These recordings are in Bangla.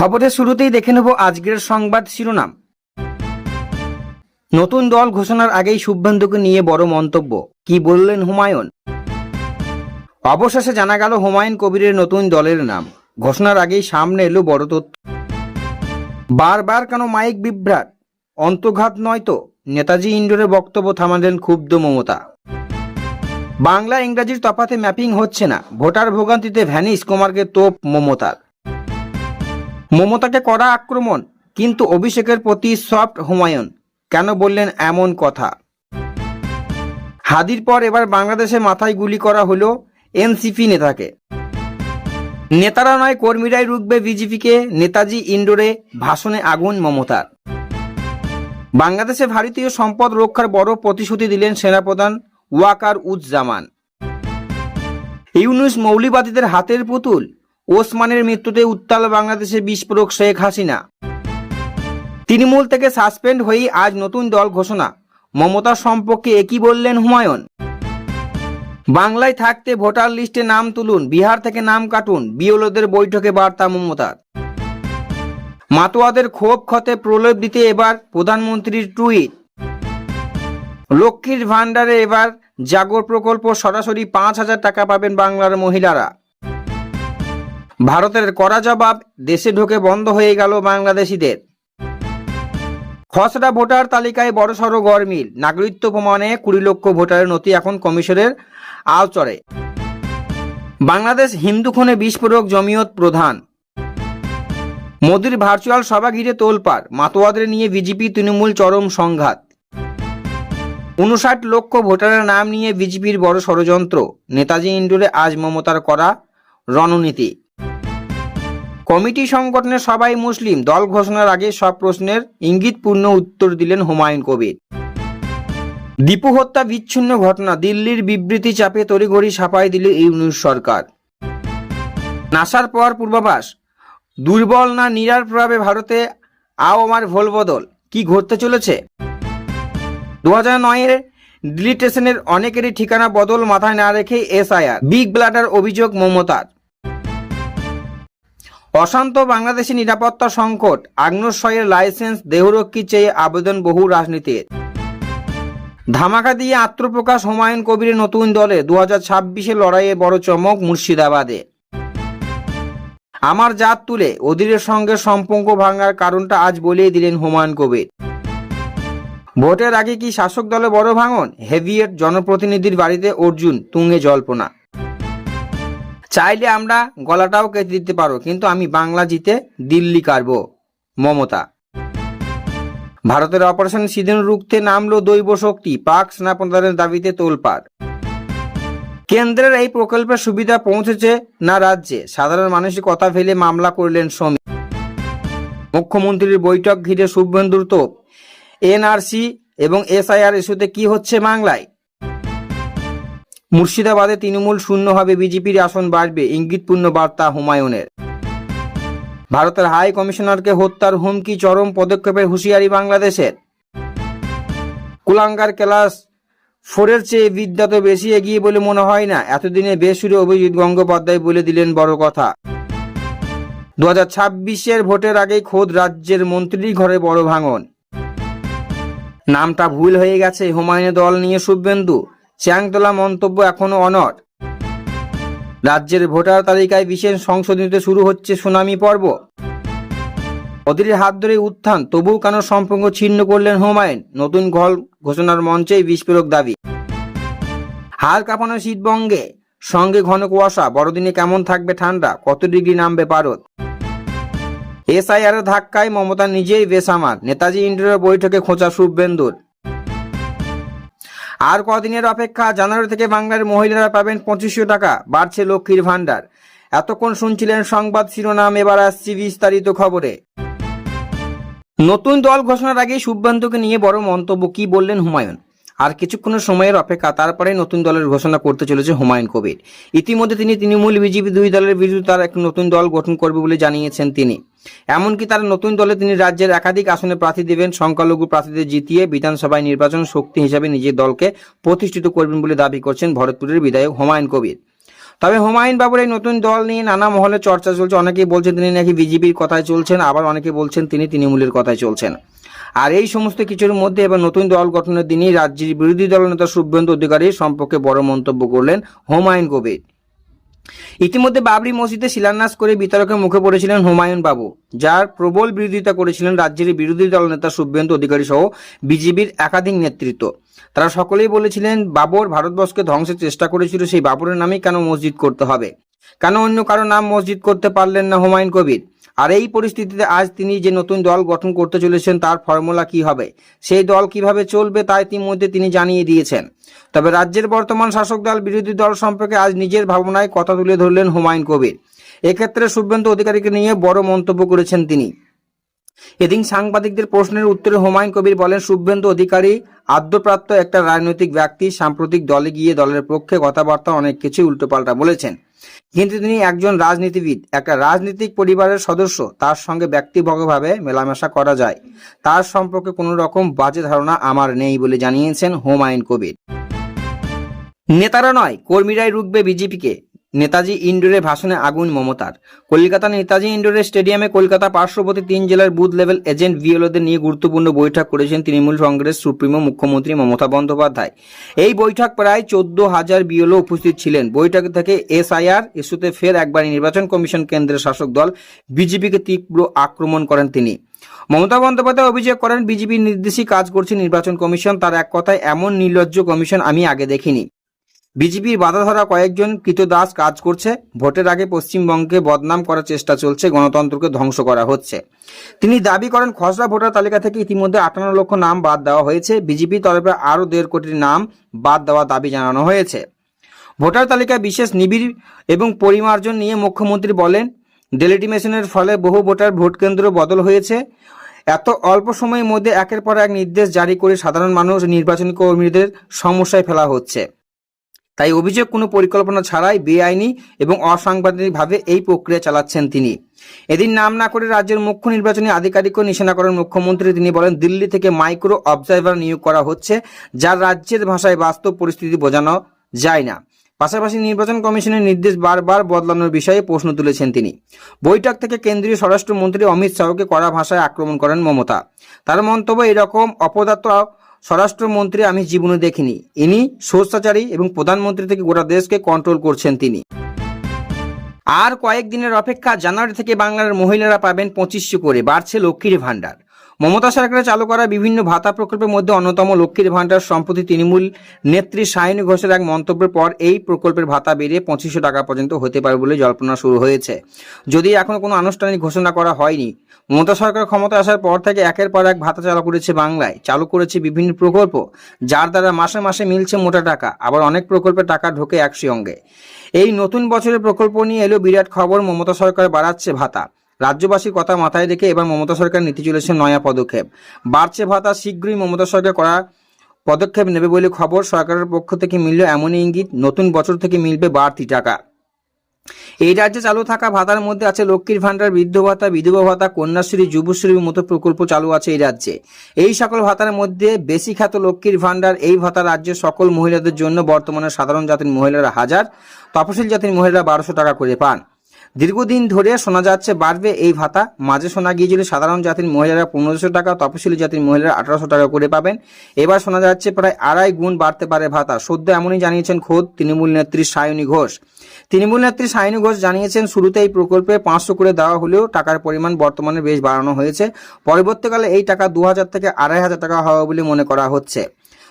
খবরের শুরুতেই দেখে নেব আজকের সংবাদ শিরোনাম। নতুন দল ঘোষণার আগেই শুভেন্দুকে নিয়ে বড় মন্তব্য, কি বললেন হুমায়ুন? অবশেষে জানা গেল হুমায়ুন কবিরের নতুন দলের নাম। ঘোষণার আগেই সামনে এলো বড় তথ্য। বারবার কেন মাইক বিভ্রাট? অন্তর্ঘাত নয় তো? নেতাজি ইন্ডোরে বক্তব্য থামালেন ক্ষুব্ধ মমতা। বাংলা ইংরাজির তফাতে ম্যাপিং হচ্ছে না, ভোটার ভোগান্তিতে ভ্যানিশ কুমারকে তোপ মমতার। মমতাকে কড়া আক্রমণ, কিন্তু অভিষেকের প্রতি সফট হুমায়ুন। কেন বললেন এমন কথা? হাদির পর এবার বাংলাদেশে মাথায় গুলি করা হলো এনসিপি নেতাকে। নেতারা নয় কর্মীরাই রুখবে বিজেপিকে, নেতাজি ইন্ডোরে ভাষণে আগুন মমতার। বাংলাদেশে ভারতীয় সম্পদ রক্ষার বড় প্রতিশ্রুতি দিলেন সেনাপ্রধান ওয়াকার উজ্জামান। ইউনূস মৌলবাদীদের হাতের পুতুল, ওসমানের মৃত্যুতে উত্তাল বাংলাদেশে বিস্ফোরক শেখ হাসিনা। তৃণমূল থেকে সাসপেন্ড হয়েই আজ নতুন দল ঘোষণা। মমতার সম্পর্কে একই বললেন হুমায়ুন। বাংলায় থাকতে ভোটার লিস্টে নাম তুলুন, বিহার থেকে নাম কাটুন, বিএলওদের বৈঠকে বার্তা মমতার। মাতোয়াদের ক্ষোভ ক্ষতে প্রলেপ দিতে এবার প্রধানমন্ত্রীর টুইট। লক্ষ্মীর ভান্ডারে এবার জাগর প্রকল্প, সরাসরি 5,000 টাকা পাবেন বাংলার মহিলারা। ভারতের কড়া জবাব, দেশে ঢোকে বন্ধ হয়ে গেল বাংলাদেশিদের। খসড়া ভোটার তালিকায় বড়সড় গরমিল, নাগরিকত্ব প্রমাণে 20 লক্ষ ভোটারের নথি এখন কমিশনের আওচরে। বাংলাদেশ হিন্দু খুনে বিস্ফোরক জমিয়ত প্রধান। মোদির ভার্চুয়াল সভা ঘিরে তোলপাড়, মাতোয়াদের নিয়ে বিজেপি তৃণমূল চরম সংঘাত। 59 লক্ষ ভোটারের নাম নিয়ে বিজেপির বড় ষড়যন্ত্র। নেতাজি ইন্ডোরে আজ মমতার করা রণনীতি। কমিটি সংগঠনের সবাই মুসলিম, দল ঘোষণার আগে সব প্রশ্নের ইঙ্গিতপূর্ণ উত্তর দিলেন হুমায়ুন কবির। দীপু হত্যা বিচ্ছিন্ন ঘটনা, দিল্লির বিবৃতি চাপে তড়িঘড়ি ছাপাই দিল ইউনূস সরকার। নাসার পর পূর্বাভাস, দুর্বল না নিরার প্রভাবে ভারতে আওয়ামার ভোলবদল, কি ঘটতে চলেছে? 2009-এর ডিলিটেশনের অনেকেরই ঠিকানা বদল মাথায় না রেখে এসআইআর, বিগ ব্লাডার অভিযোগ মমতার। অশান্ত বাংলাদেশি নিরাপত্তা সংকট, আগ্নেয়াস্ত্রের লাইসেন্স দেহরক্ষী চেয়ে আবেদন বহু রাজনীতির। ধামাকা দিয়ে আত্মপ্রকাশ হুমায়ুন কবিরের নতুন দলে। 2026-এর লড়াইয়ে বড় চমক মুর্শিদাবাদে। আমার জাত তুলে অধীরের সঙ্গে সম্পর্ক ভাঙার কারণটা আজ বলেই দিলেন হুমায়ুন কবির। ভোটের আগে কি শাসক দলে বড় ভাঙন? হেভিয়েট জনপ্রতিনিধির বাড়িতে অর্জুন তুঙ্গে জল্পনা। চাইলে আমরা গলাটাও কেটে দিতে পারো, কিন্তু আমি বাংলা জিতে দিল্লি কাড়ব মমতা। ভারতের অপারেশন সিঁদুর রুখতে নামলো দৈব শক্তি, পাক সেনাপ্রধানের দাবিতে তোলপাড়। কেন্দ্রের এই প্রকল্পের সুবিধা পৌঁছেছে না রাজ্যে, সাধারণ মানুষের কথা ফেলে মামলা করলেন শ্রমিক। মুখ্যমন্ত্রীর বৈঠক ঘিরে শুভেন্দুর তোপ। এনআরসি এবং এসআইআর ইস্যুতে কি হচ্ছে বাংলায়? মুর্শিদাবাদে তৃণমূল শূন্য হবে, বিজেপির আসন বাড়বে, ইঙ্গিতপূর্ণ বার্তা হুমায়ুনের। ভারতের হাই কমিশনারকে হত্যার হুমকি, চরম পদক্ষেপের হুঁশিয়ারি বাংলাদেশের। কুলাঙ্গার ক্লাস 4-এর চেয়ে বিদ্যা তো বেশি এগিয়ে বলে মনে হয় না, এতদিনে বেসুরে অভিজিৎ গঙ্গোপাধ্যায় বলে দিলেন বড় কথা। 2026-এর ভোটের আগেই খোদ রাজ্যের মন্ত্রীর ঘরে বড় ভাঙন। নামটা ভুল হয়ে গেছে হুমায়ুনের দল নিয়ে শুভেন্দু, চ্যাংতলা মন্তব্য এখনো অনড়। রাজ্যের ভোটার তালিকায় বিশেষ সংশোধনীতে শুরু হচ্ছে সুনামি পর্ব। অধীরের হাত ধরে উত্থান, তবুও কেন সম্পর্ক ছিন্ন করলেন হুমায়ুন? নতুন দল ঘোষণার মঞ্চেই বিস্ফোরক দাবি। হাড় কাঁপানো শীতবঙ্গে, সঙ্গে ঘন কুয়াশা, বড়দিনে কেমন থাকবে ঠান্ডা, কত ডিগ্রি নামবে পারদ? এসআইআর ধাক্কায় মমতা নিজেই বেসামাল, নেতাজি ইন্ডোরের বৈঠকে খোঁচা শুভেন্দুর। আর কদিনের অপেক্ষা, জানুয়ারি থেকে বাংলার মহিলারা পাবেন 2500 টাকা, বাড়ছে লক্ষ্মীর ভান্ডার। এতক্ষণ শুনছিলেন সংবাদ শিরোনাম, এবার আসছি বিস্তারিত খবরে। নতুন দল ঘোষণার আগে শুভেন্দুকে নিয়ে বড় মন্তব্য, কি বললেন হুমায়ুন? আর কিছুক্ষণ সময়ের অপেক্ষা, তারপরে নতুন দলের ঘোষণা করতে চলেছে হুমায়ুন কবির। ইতিমধ্যে তিনি তৃণমূল বিজেপি দুই দলের বিরুদ্ধে তার একটি নতুন দল গঠন করবে বলে জানিয়েছেন তিনি। এমনকি তার নতুন দলে তিনি রাজ্যের একাধিক আসনে প্রার্থী দেবেন, সংখ্যালঘু প্রার্থীদের জিতিয়ে বিধানসভায় নির্বাচন শক্তি হিসাবে নিজের দলকে প্রতিষ্ঠিত করবেন বলে দাবি করছেন ভরতপুরের বিধায়ক হুমায়ুন কবির। তবে হুমায়ুন বাবুর এই নতুন দল নিয়ে নানা মহলে চর্চা চলছে। অনেকেই বলছেন তিনি নাকি বিজেপির কথায় চলছেন, আবার অনেকে বলছেন তিনি তৃণমূলের কথায় চলছেন। আর এই সমস্ত কিছুর মধ্যে এবার নতুন দল গঠনের দিনই রাজ্যের বিরোধী দলনেতা শুভেন্দু অধিকারী সম্পর্কে বড় মন্তব্য করলেন হুমায়ুন কবির। ইতিমধ্যে বাবরি মসজিদে শিলান্যাস করে বিতর্কের মুখে পড়েছিলেন হুমায়ুন বাবু, যার প্রবল বিরোধিতা করেছিলেন রাজ্যের বিরোধী দলনেতা শুভেন্দু অধিকারী সহ বিজেপির একাধিক নেতৃত্ব। তারা সকলেই বলেছিলেন বাবর ভারতবর্ষকে ধ্বংসের চেষ্টা করেছিল, সেই বাবরের নামেই কেন মসজিদ করতে হবে, কেন অন্য কারো নাম মসজিদ করতে পারলেন না হুমায়ুন কবির। আর এই পরিস্থিতিতে আজ তিনি যে নতুন দল গঠন করতে চলেছেন তার ফর্মুলা কি হবে, সেই দল কিভাবে চলবে তা ইতিমধ্যে তিনি জানিয়ে দিয়েছেন। তবে রাজ্যের বর্তমান শাসক দল বিরোধী দল সম্পর্কে আজ নিজের ভাবনায় কথা তুলে ধরলেন হুমায়ুন কবির। এক্ষেত্রে শুভেন্দু অধিকারীকে নিয়ে বড় মন্তব্য করেছেন তিনি। এদিন সাংবাদিকদের প্রশ্নের উত্তরে হুমায়ুন কবির বলেন, শুভেন্দু অধিকারী আদ্যপ্রাপ্ত একটা রাজনৈতিক ব্যক্তি, সাম্প্রতিক দলে গিয়ে দলের পক্ষে কথাবার্তা অনেক কিছু উল্টোপাল্টা বলেছেন, কিন্তু তিনি একজন রাজনীতিবিদ, একটা রাজনৈতিক পরিবারের সদস্য, তার সঙ্গে ব্যক্তিগতভাবে মেলামেশা করা যায়, তার সম্পর্কে কোনো রকম বাজে ধারণা আমার নেই বলে জানিয়েছেন হুমায়ুন কবির। নেতারা নয় কর্মীরাই রুখবে বিজেপিকে, নেতাজি ইন্ডোরে ভাষণে আগুন মমতার। কলকাতা নেতাজি ইন্ডোরে স্টেডিয়ামে কলকাতা পার্শ্ববর্তী 3 জেলার বুথ লেভেল এজেন্ট বিএলওদের নিয়ে গুরুত্বপূর্ণ বৈঠক করেছেন তৃণমূল কংগ্রেস সুপ্রিমো মুখ্যমন্ত্রী মমতা বন্দ্যোপাধ্যায়। এই বৈঠক প্রায় 14,000 বিএলও উপস্থিত ছিলেন। বৈঠক থেকে এসআইআর ইস্যুতে ফের একবার নির্বাচন কমিশন কেন্দ্রের শাসক দল বিজেপিকে তীব্র আক্রমণ করেন তিনি। মমতা বন্দ্যোপাধ্যায় অভিযোগ করেন, বিজেপির নির্দেশই কাজ করছে নির্বাচন কমিশন। তার এক কথায়, এমন নির্লজ্জ কমিশন আমি আগে দেখিনি। বিজেপির বাধা ধরা কয়েকজন কৃতদাস কাজ করছে, ভোটের আগে পশ্চিমবঙ্গকে বদনাম করার চেষ্টা চলছে, গণতন্ত্রকে ধ্বংস করা হচ্ছে। তিনি দাবি করেন, খসড়া ভোটার তালিকা থেকে ইতিমধ্যে 58 লক্ষ নাম বাদ দেওয়া হয়েছে। বিজেপির তরফে আরও 1.5 কোটি নাম বাদ দেওয়ার দাবি জানানো হয়েছে। ভোটার তালিকায় বিশেষ নিবিড় এবং পরিমার্জন নিয়ে মুখ্যমন্ত্রী বলেন, ডেলিমিটেশনের ফলে বহু ভোটার ভোটকেন্দ্র বদল হয়েছে। এত অল্প সময়ের মধ্যে একের পর এক নির্দেশ জারি করে সাধারণ মানুষ নির্বাচনী কর্মীদের সমস্যায় ফেলা হচ্ছে। তাই অভিযোগ কোনো পরিকল্পনা ছাড়াই বেআইনি এবং অসাংবিধানিকভাবে এই প্রক্রিয়া চালাচ্ছেন তিনি। এদিন নাম না করে রাজ্যের মুখ্য নির্বাচনী আধিকারিকও নিশানা করেন মুখ্যমন্ত্রী। তিনি বলেন, দিল্লি থেকে মাইক্রো অবজারভার নিয়োগ করা হচ্ছে, যার রাজ্যের ভাষায় বাস্তব পরিস্থিতি বোঝানো যায় না। পাশাপাশি নির্বাচন কমিশনের নির্দেশ বারবার বদলানোর বিষয়ে প্রশ্ন তুলেছেন তিনি। বৈঠক থেকে কেন্দ্রীয় স্বরাষ্ট্রমন্ত্রী অমিত শাহকে কড়া ভাষায় আক্রমণ করেন মমতা। তার মন্তব্য, এরকম অপদার্থ স্বরাষ্ট্রমন্ত্রী আমি জীবনে দেখিনি। ইনি স্বেচ্ছাচারী এবং প্রধানমন্ত্রী থেকে গোটা দেশকে কন্ট্রোল করছেন তিনি। আর কয়েকদিনের অপেক্ষা, জানুয়ারি থেকে বাংলার মহিলারা পাবেন 2500 করে, বাড়ছে লক্ষ্মীর ভাণ্ডার। মমতা সরকারের চালু করা বিভিন্ন ভাতা প্রকল্পের মধ্যে অন্যতম লক্ষ্মীর ভাণ্ডার। সম্প্রতি তৃণমূল নেত্রী সায়নী ঘোষের এক মন্তব্যের পর এই প্রকল্পের ভাতা বেড়ে 2500 টাকা পর্যন্ত হতে পারে বলে জল্পনা শুরু হয়েছে। যদি এখনো কোনো আনুষ্ঠানিক ঘোষণা করা হয়নি। মমতা সরকার ক্ষমতায় আসার পর থেকে একের পর এক ভাতা চালু করেছে বাংলায়, চালু করেছে বিভিন্ন প্রকল্প, যার দ্বারা মাসে মাসে মিলছে মোটা টাকা। আবার অনেক প্রকল্পে টাকা ঢোকে একসঙ্গে। এই নতুন বছরের প্রকল্প নিয়ে এলো বিরাট খবর, মমতা সরকার বাড়াচ্ছে ভাতা। রাজ্যবাসীর কথা মাথায় রেখে এবার মমতা সরকার নিতে চলেছে নয়া পদক্ষেপ, বাড়ছে ভাতা। শীঘ্রই মমতা সরকার করা পদক্ষেপ নেবে বলে খবর। সরকারের পক্ষ থেকে মিলল এমনই ইঙ্গিত, নতুন বছর থেকে মিলবে বাড়তি টাকা। এই রাজ্যে চালু থাকা ভাতার মধ্যে আছে লক্ষ্মীর ভাণ্ডার, বৃদ্ধ ভাতা, বিধবা ভাতা, কন্যাশ্রী, যুবশ্রীর মতো প্রকল্প চালু আছে এই রাজ্যে। এই সকল ভাতার মধ্যে বেশি খ্যাত লক্ষ্মীর ভাণ্ডার। এই ভাতা রাজ্যের সকল মহিলাদের জন্য। বর্তমানে সাধারণ জাতির মহিলারা 1000, তপশিল জাতির মহিলারা 1200 টাকা করে পান। দীর্ঘদিন ধরে শোনা যাচ্ছে বাড়বে এই ভাতা। মাঝে শোনা গিয়েছিল সাধারণ জাতির মহিলারা 1500 টাকা, তপশিলি জাতির মহিলারা 1800 টাকা করে পাবেন। এবার শোনা যাচ্ছে প্রায় 2.5 গুণ বাড়তে পারে ভাতা। সদ্য এমনই জানিয়েছেন খোদ তৃণমূল নেত্রী সায়নী ঘোষ। তৃণমূল নেত্রী সায়নী ঘোষ জানিয়েছেন, শুরুতে এই প্রকল্পে 500 করে দেওয়া হলেও টাকার পরিমাণ বর্তমানে বেশ বাড়ানো হয়েছে। পরবর্তীকালে এই টাকা 2000 থেকে 2500 টাকা হবে বলে মনে করা হচ্ছে।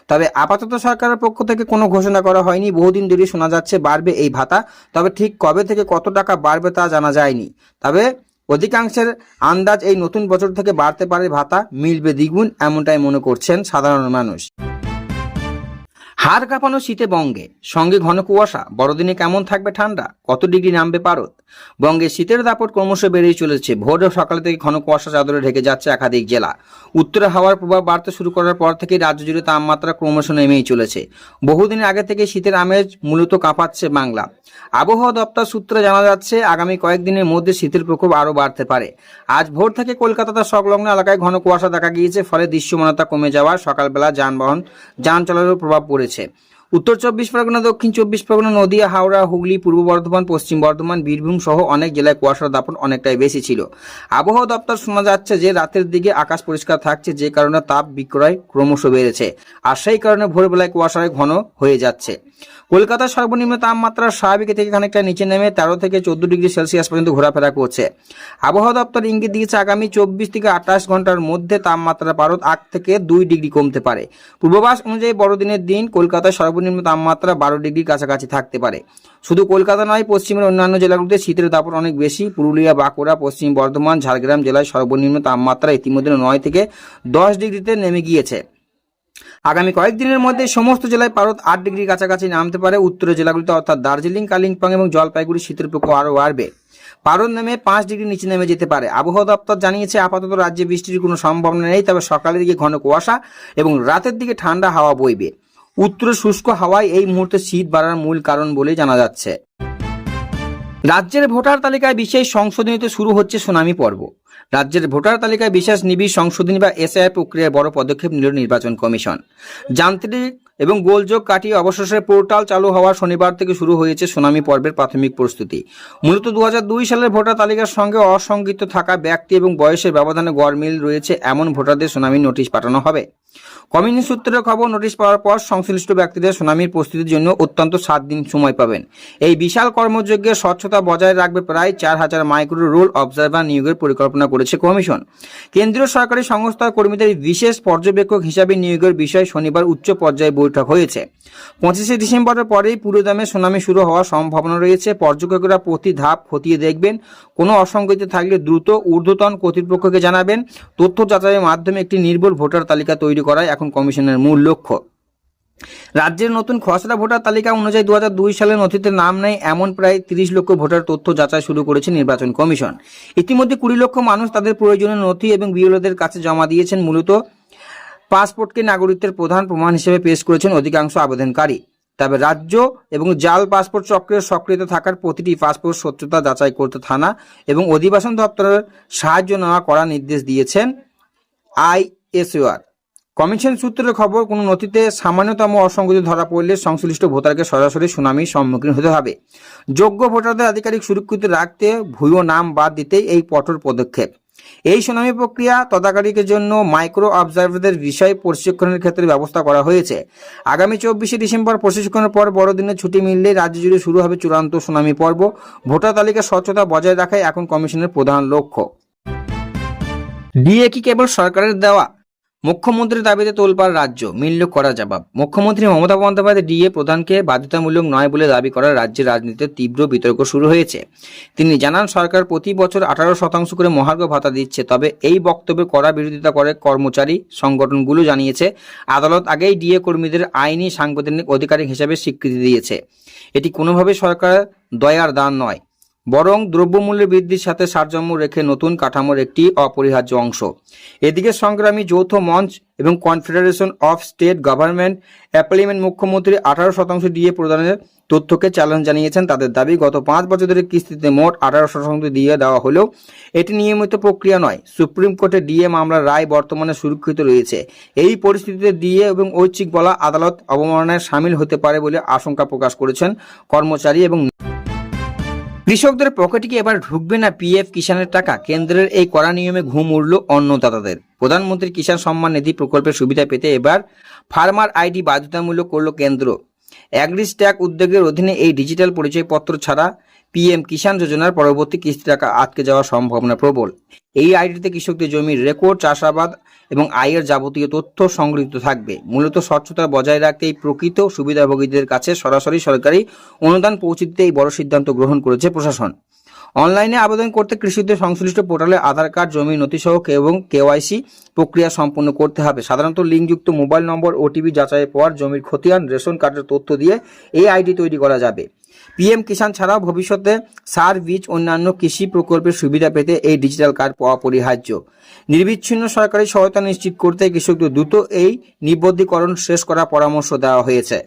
তবে আপাতত সরকারের পক্ষ থেকে কোনো ঘোষণা করা হয়নি। বহুদিন ধরে শোনা যাচ্ছে বাড়বে এই ভাতা, তবে ঠিক কবে থেকে কত টাকা বাড়বে তা জানা যায়নি। তবে অধিকাংশের আন্দাজ এই নতুন বছর থেকে বাড়তে পারে ভাতা, মিলবে দ্বিগুণ, এমনটাই মনে করছেন সাধারণ মানুষ। হাড় কাঁপানো শীতে বঙ্গে, সঙ্গে ঘন কুয়াশা। বড়দিনে কেমন থাকবে ঠান্ডা, কত ডিগ্রি নামবে পারদ। বঙ্গে শীতের দাপট ক্রমশ বেড়েই চলেছে। ভোর সকাল থেকে ঘন কুয়াশা চাদরে ঢেকে যাচ্ছে একাধিক জেলা। উত্তরে হাওয়ার প্রভাব বাড়তে শুরু করার পর থেকে রাজ্য জুড়ে তাপমাত্রা ক্রমশ নেমেই চলেছে। বহুদিন আগে থেকে শীতের আমেজ মূলত কাঁপাচ্ছে বাংলা। আবহাওয়া দপ্তর সূত্রে জানা যাচ্ছে, আগামী কয়েকদিনের মধ্যে শীতের প্রকোপ আরও বাড়তে পারে। আজ ভোর থেকে কলকাতার সংলগ্ন এলাকায় ঘন কুয়াশা দেখা গিয়েছে, ফলে দৃশ্যমানতা কমে যাওয়ার সকালবেলা যান চলাচলের প্রভাব পড়েছে। উত্তর 24 পরগনা, দক্ষিণ 24 পরগনা, নদিয়া, হাওড়া, হুগলি, পূর্ব বর্ধমান, পশ্চিম বর্ধমান, বীরভূম সহ অনেক জেলায় কুয়াশার দাপট অনেকটাই বেশি ছিল। আবহাওয়া দপ্তর শোনা যাচ্ছে যে রাতের দিকে আকাশ পরিষ্কার থাকছে, যে কারণে তাপ বিক্রয় ক্রমশ বেড়েছে, আর সেই কারণে ভোরবেলায় কুয়াশায় ঘন হয়ে যাচ্ছে। কলকাতার সর্বনিম্ন তাপমাত্রা স্বাভাবিক থেকে খানিকটা নিচে নেমে 13 থেকে 14 ডিগ্রি সেলসিয়াস পর্যন্ত ঘোরাফেরা করছে। আবহাওয়া দপ্তর ইঙ্গিত দিয়েছে আগামী 24 থেকে 28 ঘন্টার মধ্যে তাপমাত্রা 8 থেকে 2 ডিগ্রি কমতে পারে। পূর্বাভাস অনুযায়ী বড়দিনের দিন কলকাতার সর্বনিম্ন তাপমাত্রা 12 ডিগ্রির কাছাকাছি থাকতে পারে। শুধু কলকাতা নয়, পশ্চিমের অন্যান্য জেলাগুলিতে শীতের দাপট অনেক বেশি। পুরুলিয়া, বাঁকুড়া, পশ্চিম বর্ধমান, ঝাড়গ্রাম জেলায় সর্বনিম্ন তাপমাত্রা ইতিমধ্যে 9 থেকে 10 ডিগ্রিতে নেমে গিয়েছে। আগামী কয়েকদিনের মধ্যে সমস্ত জেলায় পারদ 8 ডিগ্রির কাছাকাছি নামতে পারে। উত্তরের জেলাগুলিতে অর্থাৎ দার্জিলিং, কালিম্পং এবং জলপাইগুড়ি শীতের প্রকোপ আরও বাড়বে। পারদ নেমে 5 ডিগ্রি নিচে নেমে যেতে পারে। আবহাওয়া দপ্তর জানিয়েছে আপাতত রাজ্যে বৃষ্টির কোনো সম্ভাবনা নেই, তবে সকালের দিকে ঘন কুয়াশা এবং রাতের দিকে ঠান্ডা হাওয়া বইবে। উত্তরে শুষ্ক হাওয়ায় এই মুহূর্তে শীত বাড়ার মূল কারণ বলে জানা যাচ্ছে। রাজ্যের ভোটার তালিকায় বিশেষ সংশোধনীতে শুরু হচ্ছে শুনানি পর্ব। রাজ্যের ভোটার তালিকায় বিশেষ নিবিড় সংশোধনী বা এসআইআর প্রক্রিয়ায় বড় পদক্ষেপ নিল নির্বাচন কমিশন। যান্ত্রিক এবং গোলযোগ কাটিয়ে অবশেষে পোর্টাল চালু হওয়ার শনিবার থেকে শুরু হয়েছে শুনানি পর্বের প্রাথমিক প্রস্তুতি। মূলত 2002 সালের ভোটার তালিকার সঙ্গে অসংগঠিত থাকা ব্যক্তি এবং বয়সের ব্যবধানে গড়মিল রয়েছে এমন ভোটারদের শুনানির নোটিশ পাঠানো হবে। কমিশন সূত্রের খবর, নোটিশ পাওয়ার পর সংশ্লিষ্ট ব্যক্তিদের শুনানির প্রস্তুতির জন্য অত্যন্ত 7 দিন সময় পাবেন। এই বিশাল কর্মযজ্ঞে স্বচ্ছতা বজায় রাখবে প্রায় 4000 মাইক্রো রোল অবজারভার নিয়োগের পরিকল্পনা করেছে কমিশন। কেন্দ্রীয় সরকারি সংস্থার কর্মীদের বিশেষ পর্যবেক্ষক হিসাবে নিয়োগের বিষয়ে শনিবার উচ্চ পর্যায়ে বৈঠক হয়েছে। 25শে ডিসেম্বরের পরেই পুরোদমে শুনানি শুরু হওয়ার সম্ভাবনা রয়েছে। পর্যবেক্ষকরা প্রতি ধাপ খতিয়ে দেখবেন, কোনো অসঙ্গতি থাকলে দ্রুত ঊর্ধ্বতন কর্তৃপক্ষকে জানাবেন। তথ্য যাচাইয়ের মাধ্যমে একটি নির্ভুল ভোটার তালিকা তৈরি করাই এখন কমিশনের মূল লক্ষ্য। রাজ্যের নতুন খসড়া ভোটার তালিকা অনুযায়ী 2002 সালের নথিতে নাম নেই এমন প্রায় 30 লক্ষ ভোটার তথ্য যাচাই শুরু করেছে নির্বাচন কমিশন। ইতিমধ্যে 20 লক্ষ মানুষ তাদের প্রয়োজনীয় নথি এবং বিএলওদের কাছে জমা দিয়েছেন। মূলত পাসপোর্টকে নাগরিকত্বের প্রধান প্রমাণ হিসেবে পেশ করেছেন অধিকাংশ আবেদনকারী। তবে রাজ্য এবং জাল পাসপোর্ট চক্রের সক্রিয়তা থাকার প্রতিটি পাসপোর্ট সত্যতা যাচাই করতে থানা এবং অধিবাসন দপ্তরের সাহায্য নেওয়া করার নির্দেশ দিয়েছেন আইএসওআর। কমিশন সূত্রের খবর, কোনো নথিতে সামান্যতম অসঙ্গতি ধরা পড়লে সংশ্লিষ্ট ভোটারকে সরাসরি শুনানির সম্মুখীন হতে হবে। যোগ্য ভোটারদের আধিকারিক সুরক্ষিত রাখতে ভুয়ো নাম বাদ দিতেই এই কঠোর পদক্ষেপ। এই শুনানি প্রক্রিয়া তদাকারীদের জন্য মাইক্রো অবজারভারদের বিষয় প্রশিক্ষণের ক্ষেত্রে ব্যবস্থা করা হয়েছে। আগামী 24শে ডিসেম্বর প্রশিক্ষণের পর বড়দিনের ছুটি মিললে রাজ্য জুড়ে শুরু হবে চূড়ান্ত শুনানি পর্ব। ভোটার তালিকার স্বচ্ছতা বজায় রাখাই এখন কমিশনের প্রধান লক্ষ্য। ডিএ কি কেবল সরকারের দেওয়া? মুখ্যমন্ত্রীর দাবিতে তোলপাড় রাজ্য, মিলল কড়া জবাব। মুখ্যমন্ত্রী মমতা বন্দ্যোপাধ্যায় ডিএ প্রদানকে বাধ্যতামূলক নয় বলে দাবি করা রাজ্যের রাজনীতিতে তীব্র বিতর্ক শুরু হয়েছে। তিনি জানান, সরকার প্রতি বছর 18% করে মহার্ঘ ভাতা দিচ্ছে। তবে এই বক্তব্যে কড়া বিরোধিতা করে কর্মচারী সংগঠনগুলো জানিয়েছে, আদালত আগেই ডিএ কর্মীদের আইনি সাংবিধানিক অধিকারী হিসেবে স্বীকৃতি দিয়েছে। এটি কোনোভাবে সরকার দয়ার দান নয়, বরং দ্রব্যমূল্য বৃদ্ধির সাথে সারসাম্য রেখে নতুন কাঠামোর একটি অপরিহার্য অংশ। এদিকে সংগ্রামী যৌথ মঞ্চ এবং confederation of state government appointment মুখ্যমন্ত্রী 18% ডিএ প্রদানের তথ্যকে চ্যালেঞ্জ জানিয়েছেন। তাদের দাবি, গত 5 বছর ধরে কিস্তিতে মোট 18% ডিএ দেওয়া হলেও এটি নিয়মিত প্রক্রিয়া নয়। সুপ্রিম কোর্টে ডিএ মামলার রায় বর্তমানে সুরক্ষিত রয়েছে। এই পরিস্থিতিতে ডিএ এবং ঐচ্ছিক বলা আদালত অবমাননায় সামিল হতে পারে বলে আশঙ্কা প্রকাশ করেছেন কর্মচারী এবং কৃষকদের পকেটে কি এবার ঢুকবে না পিএফ কিষানের টাকা? কেন্দ্রের এই কড়া নিয়মে ঘুম উড়ল অন্নদাতাদের। প্রধানমন্ত্রী কিষাণ সম্মান নিধি প্রকল্পের সুবিধা পেতে এবার ফার্মার আইডি বাধ্যতামূলক করল কেন্দ্র। অ্যাগ্রিস্ট্যাক উদ্যোগের অধীনে এই ডিজিটাল পরিচয়পত্র ছাড়া পিএম কিষাণ যোজনার পরবর্তী কিস্তি টাকা আটকে যাওয়ার সম্ভাবনা প্রবল। এই আইডিতে কৃষকদের জমির রেকর্ড, চাষাবাদ এবং আয়ের যাবতীয় তথ্য সংগৃহীত থাকবে। মূলত স্বচ্ছতা বজায় রাখতে এই প্রকৃত সুবিধাভোগীদের কাছে সরাসরি সরকারি অনুদান পৌঁছে দিতে এই বড় সিদ্ধান্ত গ্রহণ করেছে প্রশাসন। অনলাইনে আবেদন করতে কৃষকদের সংশ্লিষ্ট পোর্টালে আধার কার্ড, জমির নথিসহ এবং কেওয়াইসি প্রক্রিয়া সম্পন্ন করতে হবে। সাধারণত লিঙ্কযুক্ত মোবাইল নম্বর, ওটিপি যাচাইয়ের পর জমির খতিয়ান, রেশন কার্ডের তথ্য দিয়ে এই আইডি তৈরি করা যাবে। পিএম কিষাণ ছাড়াও ভবিষ্যতে সার, বীজ, অন্যান্য কৃষি প্রকল্পের সুবিধা পেতে এই ডিজিটাল কার্ড অপরিহার্য। নিরবিচ্ছিন্ন সরকারি সহায়তা নিশ্চিত করতে কৃষকদের দ্রুত এই নিবদ্ধীকরণ শেষ করার পরামর্শ দেওয়া হয়েছে।